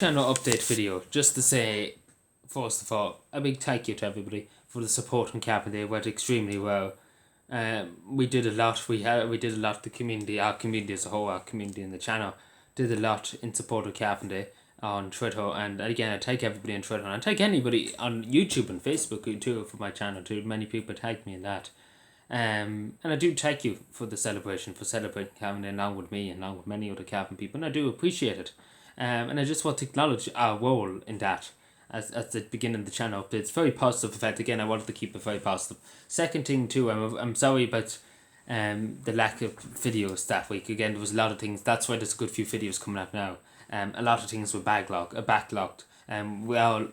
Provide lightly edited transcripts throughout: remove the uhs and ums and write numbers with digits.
Channel update video just to say, first of all, a big thank you to everybody for the support on Cap. They went extremely well. We did a lot. We did a lot. The community, our community as a whole, our community in the channel, did a lot in support of Carpenter on Twitter. And again, I thank everybody on Twitter, and I thank anybody on YouTube and Facebook too for my channel too. Many people tagged me in that. And I do thank you for the celebration, for celebrating Cavan along with me and along with many other Cavan people, and I do appreciate it. And I just want to acknowledge our role in that as at the beginning of the channel. It's very positive effect. Again, I wanted to keep it very positive. Second thing too, I'm sorry about the lack of videos that week. Again, there was a lot of things. That's why there's a good few videos coming out now. A lot of things were backlogged. We all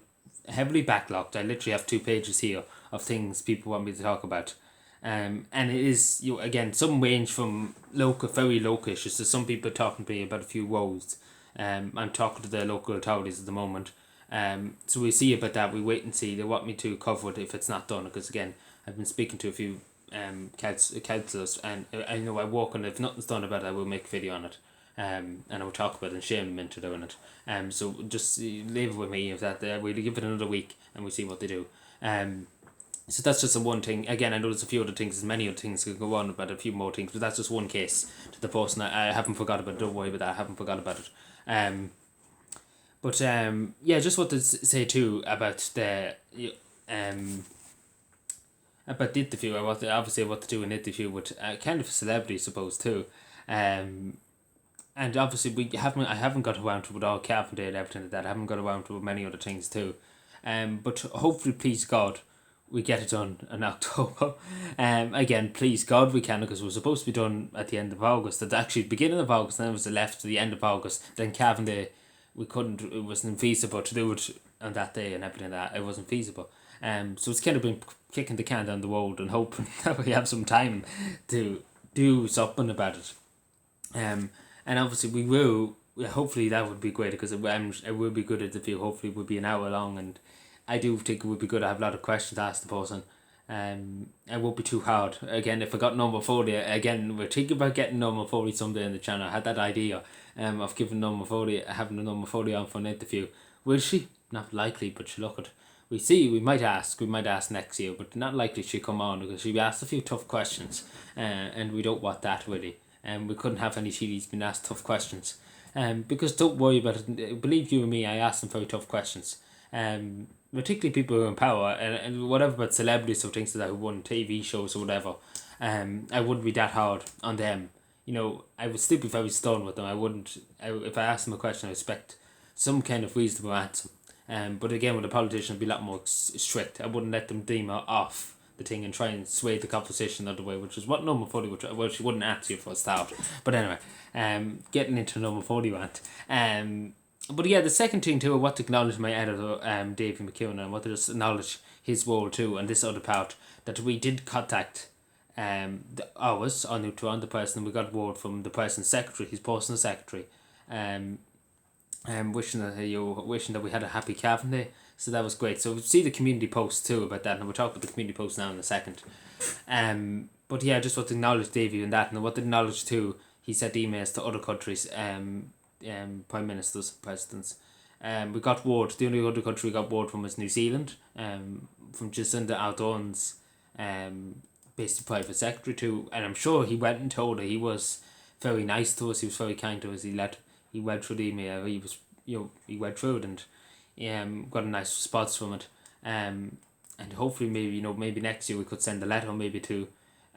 heavily backlogged. I literally have 2 pages here of things people want me to talk about. And it is, again, some range from local, very local issues. So some people are talking to me about a few woes. I'm talking to the local authorities at the moment. So we see about that. We wait and see. They want me to cover it if it's not done. Because again, I've been speaking to a few councillors, and I know I work on it. If nothing's done about it, I will make a video on it. And I will talk about it and shame them into doing it. So just leave it with me. If that, we'll give it another week and we'll see what they do. So that's just one thing. Again, I know there's a few other things, there's many other things could go on about a few more things, but that's just one case to the person. I haven't forgot about it, don't worry about that, I haven't forgot about it. Yeah, just what to say too about the about the interview. Obviously what to do an interview with kind of a celebrity, I suppose too. And obviously I haven't got around to it with all Carpenter and everything like that. I haven't got around to many other things too. But hopefully, please God, we get it done in October. Again, please God, we can, because we're supposed to be done at the end of August. At actually beginning of August, then it was left to the end of August. Then Cavan Day, we couldn't. It wasn't feasible to do it on that day and everything like that. It wasn't feasible. So it's kind of been kicking the can down the road and hoping that we have some time to do something about it. And obviously we will. Hopefully that would be great, because it will be good interview. Hopefully it will be an hour long, and I do think it would be good to have a lot of questions asked the person. It won't be too hard. Again, if I got number 40, again, we're thinking about getting number 40 someday in the channel. I had that idea of giving having a number 40 on for an interview. Will she? Not likely, but she look at. We see, we might ask next year, but not likely she'll come on, because she'll be asked a few tough questions, and we don't want that really. We couldn't have any TDs being asked tough questions. Because don't worry about it. Believe you and me, I asked them very tough questions. Particularly people who are in power, and whatever about celebrities or things like that who won TV shows or whatever. I wouldn't be that hard on them. I would still be very stern with them. If I asked them a question, I expect some kind of reasonable answer. But again, with a politician, I'd be a lot more strict. I wouldn't let them deem her off the thing and try and sway the conversation the other way, which is what number 40 would try. Well, she wouldn't answer you for a start. But anyway, getting into number 40 rant. But yeah, the second thing too, I want to acknowledge my editor, Davey McEwen, and I want to just acknowledge his role too, and this other part, that we did contact ours on Neutron, the person. We got word from the person's secretary, his personal secretary, wishing that we had a happy Cavan Day. So that was great. So we see the community post too about that, and we'll talk about the community post now in a second. But yeah, I just want to acknowledge Davey and that, and I want to acknowledge too, he sent emails to other countries, prime ministers, presidents. We got word. The only other country we got word from was New Zealand. From Jacinda Ardern's basic private secretary too, and I'm sure he went and told her. He was very nice to us. He was very kind to us. He went through the email. He went through it and got a nice response from it. And hopefully maybe next year we could send a letter maybe to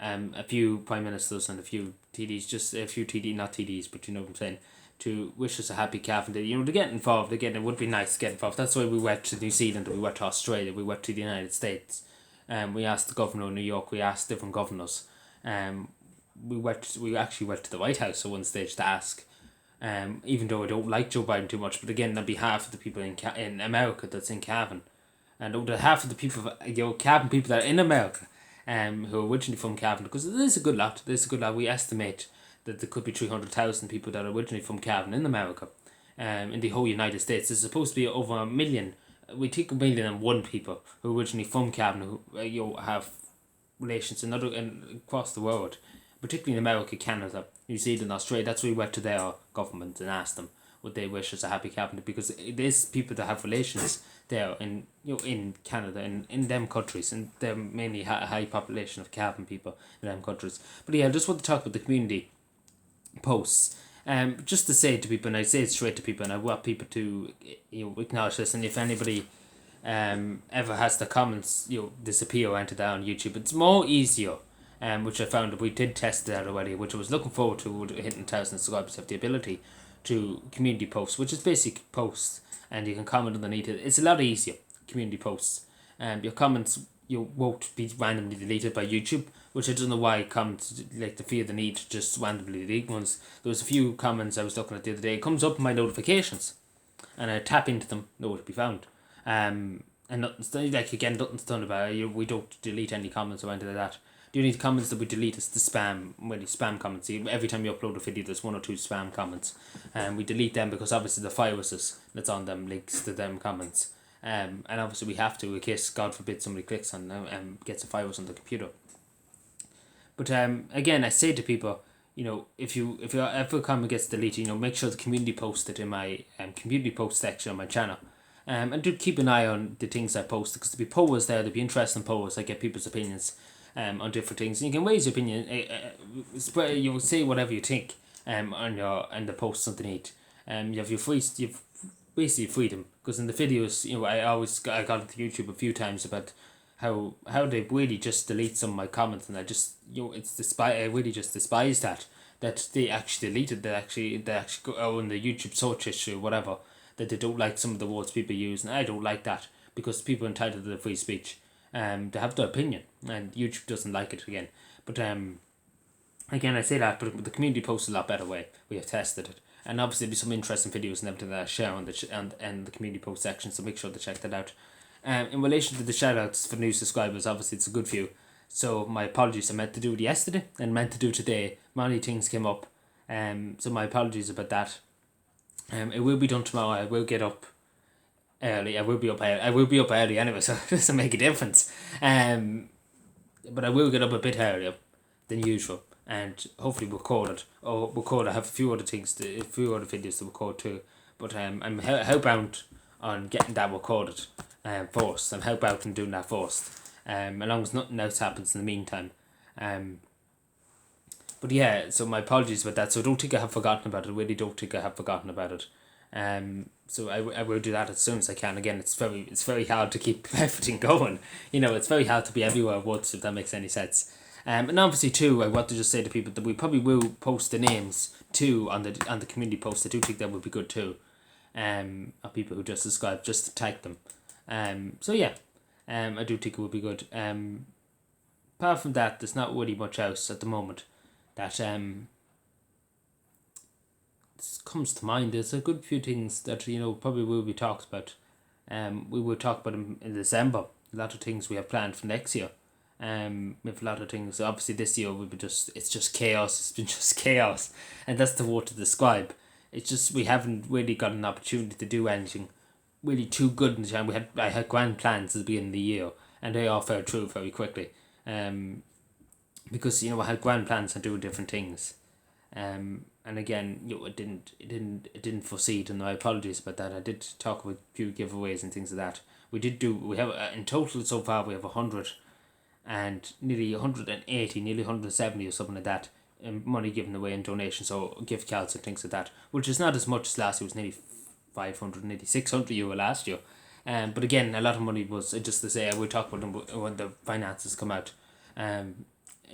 a few prime ministers and a few TDs, just a few not TDs, but you know what I'm saying, to wish us a happy Cavan Day. To get involved. Again, it would be nice to get involved. That's why we went to New Zealand, we went to Australia, we went to the United States. We asked the governor of New York, we asked different governors. We actually went to the White House at one stage to ask. Even though I don't like Joe Biden too much, but again, on behalf of the people in America that's in Cavan, and on behalf of the people, Cavan people that are in America, who are originally from Cavan, because there's a good lot. We estimate that there could be 300,000 people that are originally from Cavan in America, in the whole United States. There's supposed to be over 1 million. We take 1,000,001 people who are originally from Cavan, who have relations across the world, particularly in America, Canada, New Zealand, Australia. That's where we went to their government and asked them, what they wish as a happy cabin, because it is people that have relations there in Canada and in them countries, and they're mainly high population of cabin people in them countries. But yeah, I just want to talk about the community posts. Just to say to people, and I say it straight to people, and I want people to acknowledge this. And if anybody ever has the comments disappear or enter that on YouTube, it's more easier. Which I found that we did test that already, which I was looking forward to hitting 1,000 subscribers. Have the ability to community posts, which is basic posts, and you can comment underneath it. It's a lot easier, community posts. Your comments won't be randomly deleted by YouTube, which I don't know why comments like to feel the need to just randomly delete ones. There was a few comments I was looking at the other day. It comes up in my notifications, and I tap into them, nowhere to be found. And nothing's done about it. We don't delete any comments or anything like that. The only comments that we delete is the spam comments. Every time you upload a video, there's 1 or 2 spam comments, and we delete them because obviously the viruses that's on them links to them comments. And obviously we have to, in case God forbid somebody clicks on them and gets a virus on the computer. But again, I say to people, if your ever comment gets deleted, make sure to community post it in my community post section on my channel. And do keep an eye on the things I post, because there'll be polls there, there'll be interesting polls. I get people's opinions on different things, and you can raise your opinion. You say whatever you think on the posts underneath. You have you've basically freedom, because in the videos, I got into YouTube a few times about how they really just delete some of my comments, and I just I really just despise that they actually deleted they actually go in the YouTube search history or whatever, that they don't like some of the words people use, and I don't like that, because people are entitled to their free speech. They have their opinion, and YouTube doesn't like it again. But again, I say that, but the community posts a lot better way. We have tested it, and obviously there'll be some interesting videos and everything that I share on the community post section. So make sure to check that out. In relation to the shoutouts for new subscribers, obviously it's a good few. So my apologies. I meant to do it yesterday and meant to do it today. Many things came up. So my apologies about that. It will be done tomorrow. I will get up early. I will be up early anyway, so it doesn't make a difference. But I will get up a bit earlier than usual, and hopefully record it. I have a few other videos to record too. But I'm hellbound on getting that recorded first. I'm hellbound on doing that first. As long as nothing else happens in the meantime. But yeah, so my apologies about that. So I don't think I have forgotten about it. I really don't think I have forgotten about it. So I will do that as soon as I can. Again, it's very hard to keep everything going. It's very hard to be everywhere at once, if that makes any sense. And obviously too, I want to just say to people that we probably will post the names too on the community post. I do think that would be good too. Of people who just subscribe, just to tag them. So yeah, I do think it would be good. Apart from that, there's not really much else at the moment that comes to mind. There's a good few things that probably will be talked about. We will talk about them in December. A lot of things we have planned for next year. We have a lot of things. Obviously, this year it's just chaos. It's been just chaos, and that's the word to describe. It's just we haven't really got an opportunity to do anything really too good in the time. I had grand plans at the beginning of the year, and they all fell through very quickly. Because I had grand plans on doing different things. And again, it didn't foresee it, and my apologies about that. I did talk about a few giveaways and things like that. We have in total so far we have 100 and nearly 180, nearly 170 or something like that, money given away in donations or gift cards and things like that, which is not as much as last year. It was nearly 500, nearly 600 euro last year. But again, a lot of money was, just to say, I will talk about them when the finances come out. A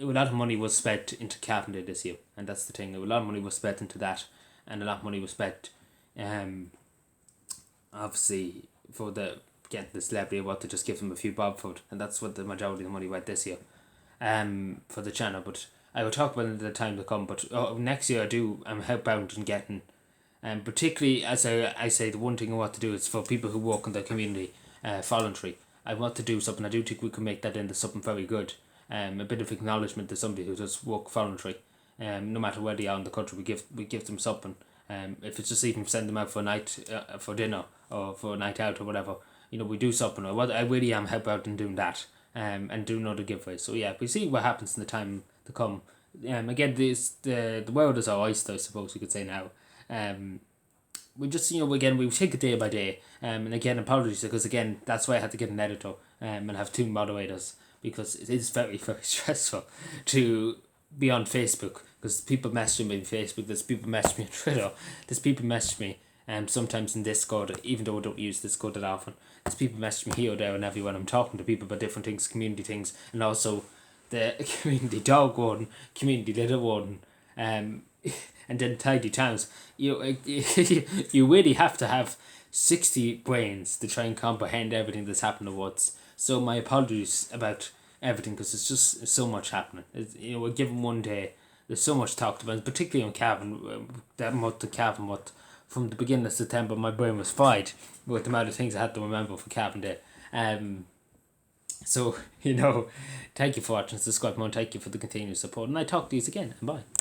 lot of money was spent into Carpenter this year, and that's the thing. A lot of money was spent into that, and a lot of money was spent, obviously, for getting the celebrity award, to just give them a few bob for it, and that's what the majority of the money went this year, for the channel. But I will talk about it at the time to come. But next year I'm hellbound in getting, particularly as I say, the one thing I want to do is for people who work in the community, voluntary. I want to do something. I do think we can make that into something very good. A bit of acknowledgement to somebody who does work voluntary. No matter where they are in the country, we give them something. If it's just even send them out for a night, for dinner, or for a night out or whatever, we do something. I really am help out in doing that. And do another giveaway. So yeah, we see what happens in the time to come. Again, the world is our oyster, I suppose you could say now. we just, again, we take it day by day. And again, apologies, because again, that's why I had to get an editor and have two moderators, because it is very, very stressful to be on Facebook, because people message me on Facebook, there's people message me on Twitter, there's people message me sometimes in Discord, even though I don't use Discord that often. There's people message me here or there and everywhere. I'm talking to people about different things, community things, and also the community dog one, community litter one, and then tidy towns. You really have to have 60 brains to try and comprehend everything that's happened at once. So my apologies about everything, because it's just so much happening. We're given one day, there's so much talked about, particularly on Cavan, that month of Cavan, what from the beginning of September, my brain was fried with the amount of things I had to remember for Cavan Day. So, thank you for watching, subscribe, and thank you for the continued support, and I talk to you again, and bye.